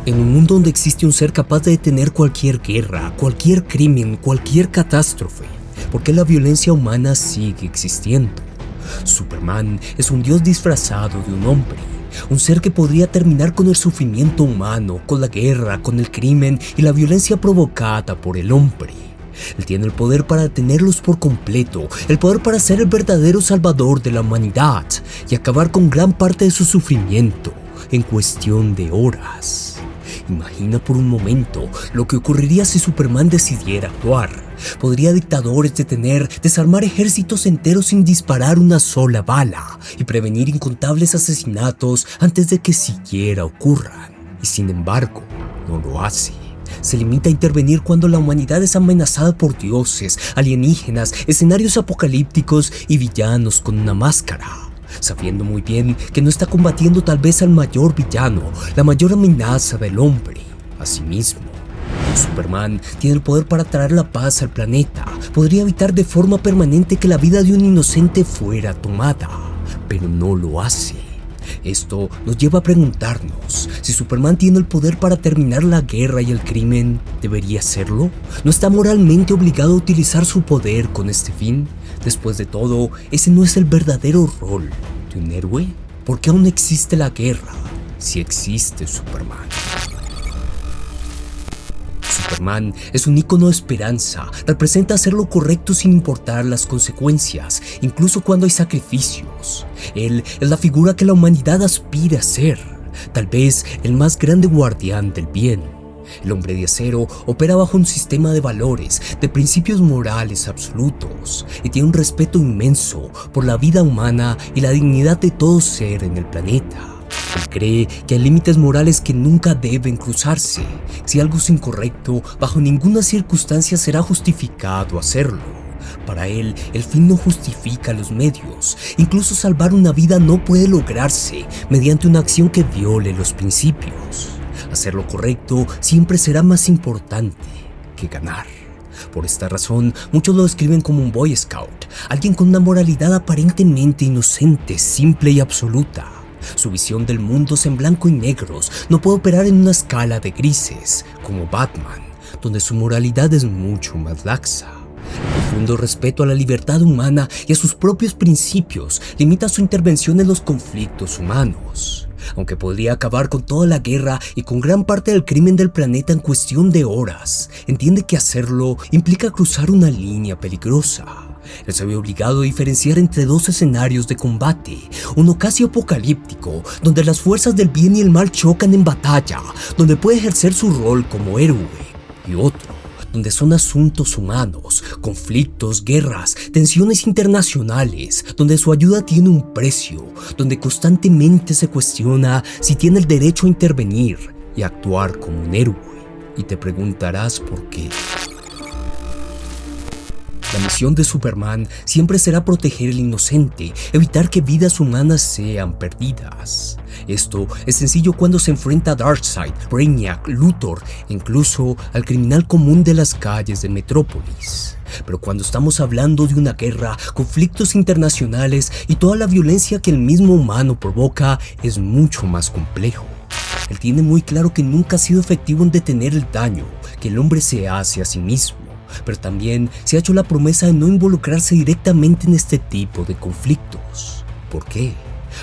En un mundo donde existe un ser capaz de detener cualquier guerra, cualquier crimen, cualquier catástrofe, ¿por qué la violencia humana sigue existiendo? Superman es un dios disfrazado de un hombre, un ser que podría terminar con el sufrimiento humano, con la guerra, con el crimen y la violencia provocada por el hombre. Él tiene el poder para detenerlos por completo, el poder para ser el verdadero salvador de la humanidad y acabar con gran parte de su sufrimiento en cuestión de horas. Imagina por un momento lo que ocurriría si Superman decidiera actuar. Podría dictadores detener, desarmar ejércitos enteros sin disparar una sola bala y prevenir incontables asesinatos antes de que siquiera ocurran. Y sin embargo, no lo hace. Se limita a intervenir cuando la humanidad es amenazada por dioses, alienígenas, escenarios apocalípticos y villanos con una máscara, sabiendo muy bien que no está combatiendo tal vez al mayor villano, la mayor amenaza del hombre, a sí mismo. Superman tiene el poder para traer la paz al planeta, podría evitar de forma permanente que la vida de un inocente fuera tomada, pero no lo hace. Esto nos lleva a preguntarnos, si Superman tiene el poder para terminar la guerra y el crimen, ¿debería hacerlo? ¿No está moralmente obligado a utilizar su poder con este fin? Después de todo, ¿ese no es el verdadero rol de un héroe? ¿Por qué aún existe la guerra si existe Superman? Superman es un ícono de esperanza, representa hacer lo correcto sin importar las consecuencias, incluso cuando hay sacrificios. Él es la figura que la humanidad aspira a ser, tal vez el más grande guardián del bien. El hombre de acero opera bajo un sistema de valores, de principios morales absolutos, y tiene un respeto inmenso por la vida humana y la dignidad de todo ser en el planeta. Él cree que hay límites morales que nunca deben cruzarse. Si algo es incorrecto, bajo ninguna circunstancia será justificado hacerlo. Para él, el fin no justifica los medios. Incluso salvar una vida no puede lograrse mediante una acción que viole los principios. Hacer lo correcto siempre será más importante que ganar. Por esta razón, muchos lo describen como un Boy Scout, alguien con una moralidad aparentemente inocente, simple y absoluta. Su visión del mundo es en blanco y negros, no puede operar en una escala de grises, como Batman, donde su moralidad es mucho más laxa. El profundo respeto a la libertad humana y a sus propios principios limita su intervención en los conflictos humanos. Aunque podría acabar con toda la guerra y con gran parte del crimen del planeta en cuestión de horas, entiende que hacerlo implica cruzar una línea peligrosa. Él se ve obligado a diferenciar entre dos escenarios de combate, uno casi apocalíptico, donde las fuerzas del bien y el mal chocan en batalla, donde puede ejercer su rol como héroe, y otro, donde son asuntos humanos, conflictos, guerras, tensiones internacionales, donde su ayuda tiene un precio, donde constantemente se cuestiona si tiene el derecho a intervenir y actuar como un héroe. Y te preguntarás por qué. La misión de Superman siempre será proteger al inocente, evitar que vidas humanas sean perdidas. Esto es sencillo cuando se enfrenta a Darkseid, Brainiac, Luthor e incluso al criminal común de las calles de Metrópolis. Pero cuando estamos hablando de una guerra, conflictos internacionales y toda la violencia que el mismo humano provoca, es mucho más complejo. Él tiene muy claro que nunca ha sido efectivo en detener el daño que el hombre se hace a sí mismo. Pero también se ha hecho la promesa de no involucrarse directamente en este tipo de conflictos. ¿Por qué?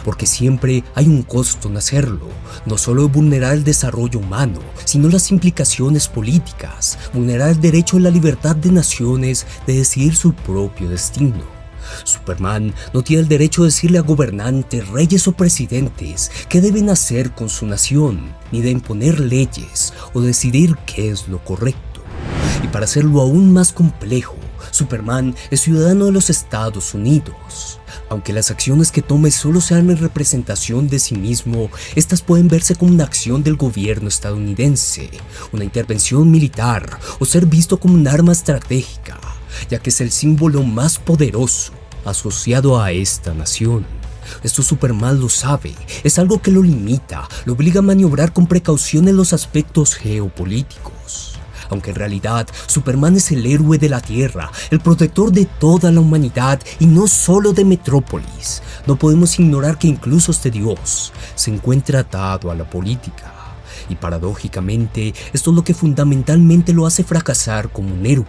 Porque siempre hay un costo en hacerlo, no solo vulnerar el desarrollo humano, sino las implicaciones políticas, vulnerar el derecho a la libertad de naciones de decidir su propio destino. Superman no tiene el derecho de decirle a gobernantes, reyes o presidentes qué deben hacer con su nación, ni de imponer leyes o decidir qué es lo correcto. Y para hacerlo aún más complejo, Superman es ciudadano de los Estados Unidos. Aunque las acciones que tome solo sean en representación de sí mismo, estas pueden verse como una acción del gobierno estadounidense, una intervención militar o ser visto como un arma estratégica, ya que es el símbolo más poderoso asociado a esta nación. Esto Superman lo sabe, es algo que lo limita, lo obliga a maniobrar con precaución en los aspectos geopolíticos. Aunque en realidad Superman es el héroe de la Tierra, el protector de toda la humanidad y no solo de Metrópolis, no podemos ignorar que incluso este dios se encuentra atado a la política. Y paradójicamente, esto es lo que fundamentalmente lo hace fracasar como un héroe: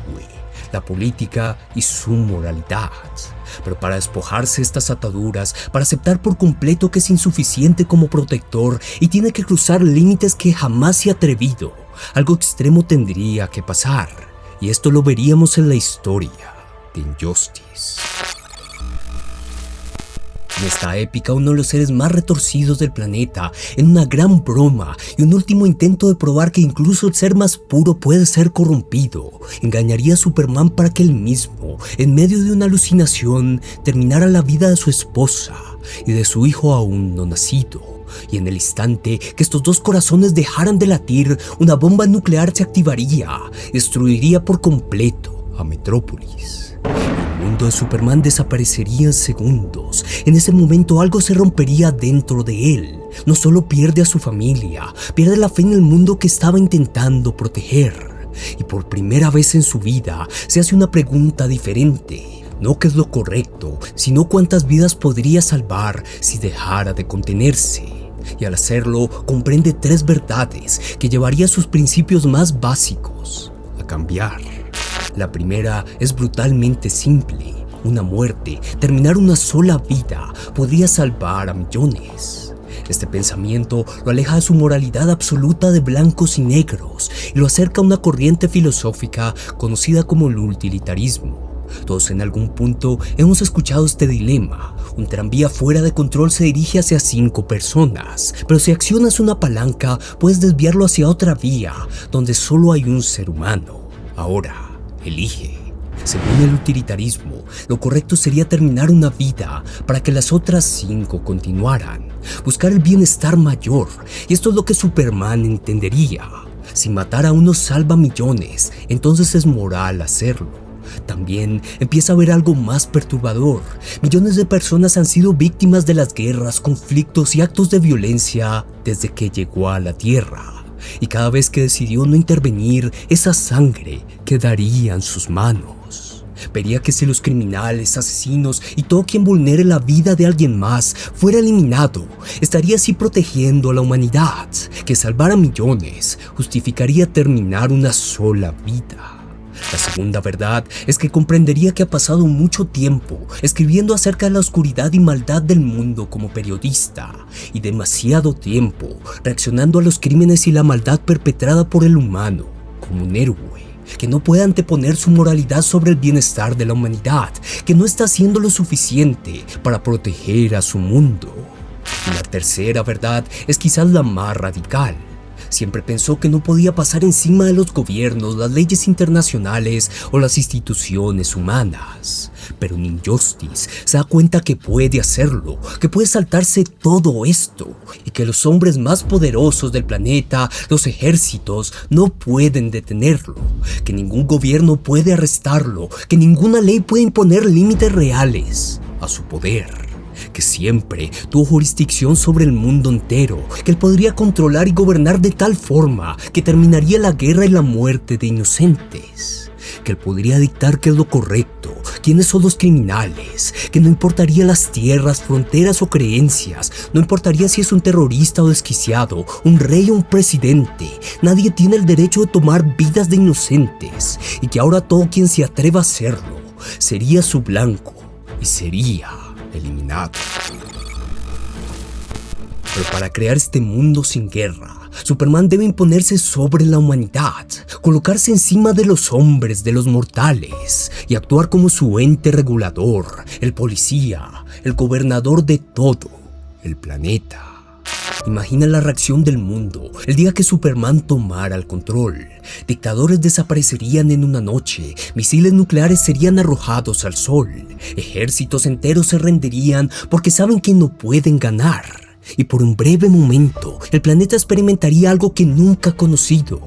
la política y su moralidad. Pero para despojarse estas ataduras, para aceptar por completo que es insuficiente como protector y tiene que cruzar límites que jamás se ha atrevido, algo extremo tendría que pasar. Y esto lo veríamos en la historia de Injustice. En esta épica, uno de los seres más retorcidos del planeta, en una gran broma y un último intento de probar que incluso el ser más puro puede ser corrompido, engañaría a Superman para que él mismo, en medio de una alucinación, terminara la vida de su esposa y de su hijo aún no nacido. Y en el instante que estos dos corazones dejaran de latir, una bomba nuclear se activaría y destruiría por completo a Metrópolis. El mundo de Superman desaparecería en segundos. En ese momento algo se rompería dentro de él. No solo pierde a su familia, pierde la fe en el mundo que estaba intentando proteger. Y por primera vez en su vida se hace una pregunta diferente. No qué es lo correcto, sino cuántas vidas podría salvar si dejara de contenerse. Y al hacerlo, comprende tres verdades que llevaría sus principios más básicos a cambiar. La primera es brutalmente simple: una muerte, terminar una sola vida, podría salvar a millones. Este pensamiento lo aleja de su moralidad absoluta de blancos y negros y lo acerca a una corriente filosófica conocida como el utilitarismo. Todos en algún punto hemos escuchado este dilema: un tranvía fuera de control se dirige hacia 5 personas, pero si accionas una palanca puedes desviarlo hacia otra vía donde solo hay un ser humano. Ahora, elige. Según el utilitarismo, lo correcto sería terminar una vida para que las otras 5 continuaran. Buscar el bienestar mayor, y esto es lo que Superman entendería. Si matar a uno salva millones, entonces es moral hacerlo. También empieza a haber algo más perturbador. Millones de personas han sido víctimas de las guerras, conflictos y actos de violencia desde que llegó a la Tierra. Y cada vez que decidió no intervenir, esa sangre quedaría en sus manos. Vería que si los criminales, asesinos y todo quien vulnere la vida de alguien más fuera eliminado, estaría así protegiendo a la humanidad. Que salvar a millones justificaría terminar una sola vida. La segunda verdad es que comprendería que ha pasado mucho tiempo escribiendo acerca de la oscuridad y maldad del mundo como periodista, y demasiado tiempo reaccionando a los crímenes y la maldad perpetrada por el humano como un héroe que no puede anteponer su moralidad sobre el bienestar de la humanidad, que no está haciendo lo suficiente para proteger a su mundo. Y la tercera verdad es quizás la más radical. Siempre pensó que no podía pasar encima de los gobiernos, las leyes internacionales o las instituciones humanas. Pero en Injustice se da cuenta que puede hacerlo, que puede saltarse todo esto y que los hombres más poderosos del planeta, los ejércitos, no pueden detenerlo, que ningún gobierno puede arrestarlo, que ninguna ley puede imponer límites reales a su poder. Que siempre tuvo jurisdicción sobre el mundo entero, que él podría controlar y gobernar de tal forma que terminaría la guerra y la muerte de inocentes, que él podría dictar qué es lo correcto, quiénes son los criminales, que no importaría las tierras, fronteras o creencias, no importaría si es un terrorista o desquiciado, un rey o un presidente, nadie tiene el derecho de tomar vidas de inocentes, y que ahora todo quien se atreva a hacerlo sería su blanco y sería eliminado. Pero para crear este mundo sin guerra, Superman debe imponerse sobre la humanidad, colocarse encima de los hombres, de los mortales, y actuar como su ente regulador, el policía, el gobernador de todo el planeta. Imagina la reacción del mundo el día que Superman tomara el control. Dictadores desaparecerían en una noche, misiles nucleares serían arrojados al sol, ejércitos enteros se rendirían porque saben que no pueden ganar. Y por un breve momento, el planeta experimentaría algo que nunca ha conocido: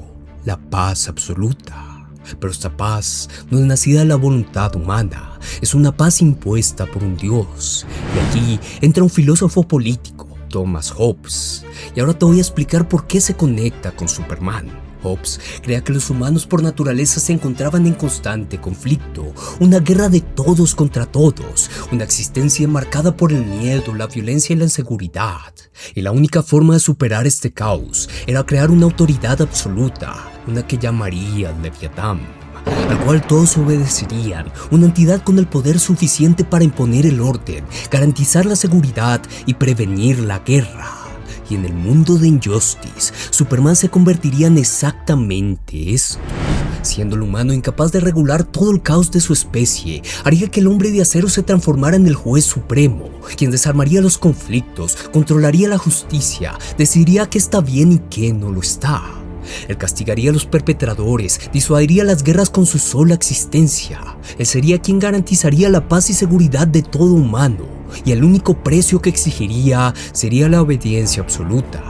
la paz absoluta. Pero esta paz no es nacida de la voluntad humana, es una paz impuesta por un dios. Y aquí entra un filósofo político, Thomas Hobbes. Y ahora te voy a explicar por qué se conecta con Superman. Hobbes creía que los humanos por naturaleza se encontraban en constante conflicto, una guerra de todos contra todos, una existencia marcada por el miedo, la violencia y la inseguridad. Y la única forma de superar este caos era crear una autoridad absoluta, una que llamaría Leviatán, al cual todos obedecerían, una entidad con el poder suficiente para imponer el orden, garantizar la seguridad y prevenir la guerra. Y en el mundo de Injustice, Superman se convertiría en exactamente esto. Siendo el humano incapaz de regular todo el caos de su especie, haría que el hombre de acero se transformara en el juez supremo, quien desarmaría los conflictos, controlaría la justicia, decidiría qué está bien y qué no lo está. Él castigaría a los perpetradores, disuadiría las guerras con su sola existencia. Él sería quien garantizaría la paz y seguridad de todo humano, y el único precio que exigiría sería la obediencia absoluta.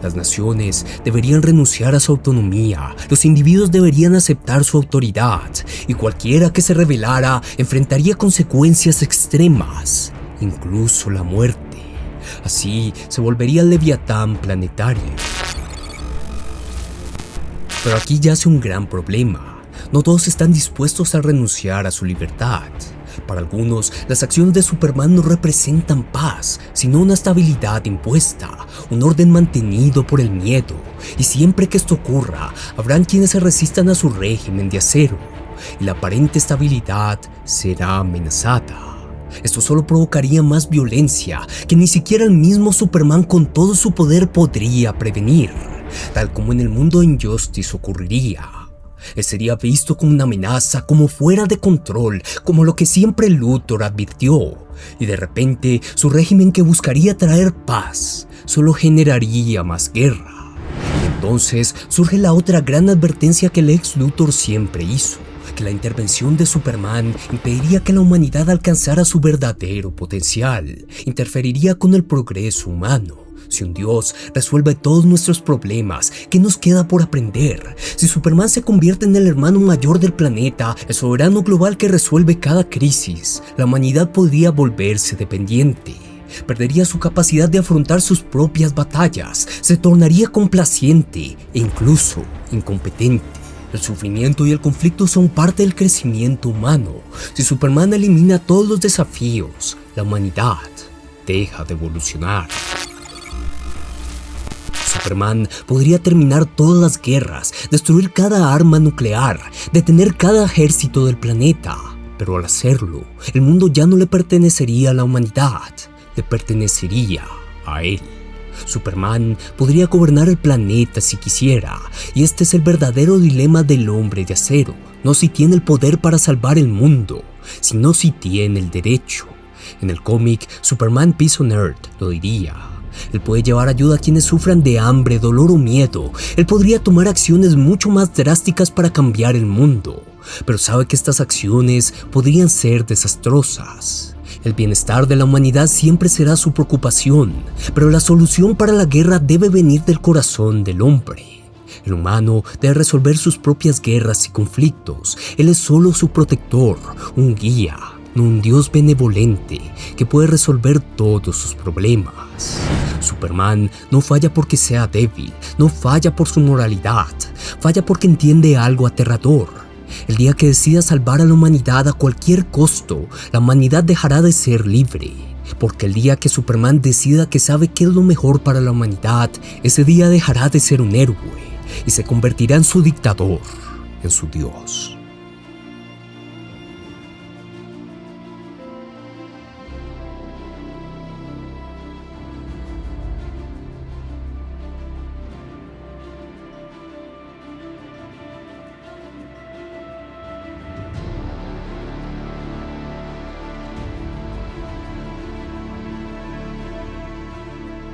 Las naciones deberían renunciar a su autonomía, los individuos deberían aceptar su autoridad, y cualquiera que se rebelara enfrentaría consecuencias extremas, incluso la muerte. Así se volvería el Leviatán planetario. Pero aquí yace un gran problema. No todos están dispuestos a renunciar a su libertad. Para algunos, las acciones de Superman no representan paz, sino una estabilidad impuesta, un orden mantenido por el miedo. Y siempre que esto ocurra, habrán quienes se resistan a su régimen de acero, y la aparente estabilidad será amenazada. Esto solo provocaría más violencia que ni siquiera el mismo Superman con todo su poder podría prevenir, tal como en el mundo de Injustice ocurriría. Él sería visto como una amenaza, como fuera de control, como lo que siempre Luthor advirtió. Y de repente, su régimen que buscaría traer paz, solo generaría más guerra. Y entonces surge la otra gran advertencia que el ex Luthor siempre hizo, que la intervención de Superman impediría que la humanidad alcanzara su verdadero potencial, interferiría con el progreso humano. Si un Dios resuelve todos nuestros problemas, ¿qué nos queda por aprender? Si Superman se convierte en el hermano mayor del planeta, el soberano global que resuelve cada crisis, la humanidad podría volverse dependiente. Perdería su capacidad de afrontar sus propias batallas, se tornaría complaciente e incluso incompetente. El sufrimiento y el conflicto son parte del crecimiento humano. Si Superman elimina todos los desafíos, la humanidad deja de evolucionar. Superman podría terminar todas las guerras, destruir cada arma nuclear, detener cada ejército del planeta. Pero al hacerlo, el mundo ya no le pertenecería a la humanidad, le pertenecería a él. Superman podría gobernar el planeta si quisiera, y este es el verdadero dilema del hombre de acero. No si tiene el poder para salvar el mundo, sino si tiene el derecho. En el cómic, Superman Peace on Earth lo diría. Él puede llevar ayuda a quienes sufran de hambre, dolor o miedo. Él podría tomar acciones mucho más drásticas para cambiar el mundo, pero sabe que estas acciones podrían ser desastrosas. El bienestar de la humanidad siempre será su preocupación, pero la solución para la guerra debe venir del corazón del hombre. El humano debe resolver sus propias guerras y conflictos. Él es solo su protector, un guía, no un Dios benevolente que puede resolver todos sus problemas. Superman no falla porque sea débil, no falla por su moralidad, falla porque entiende algo aterrador. El día que decida salvar a la humanidad a cualquier costo, la humanidad dejará de ser libre. Porque el día que Superman decida que sabe qué es lo mejor para la humanidad, ese día dejará de ser un héroe y se convertirá en su dictador, en su Dios.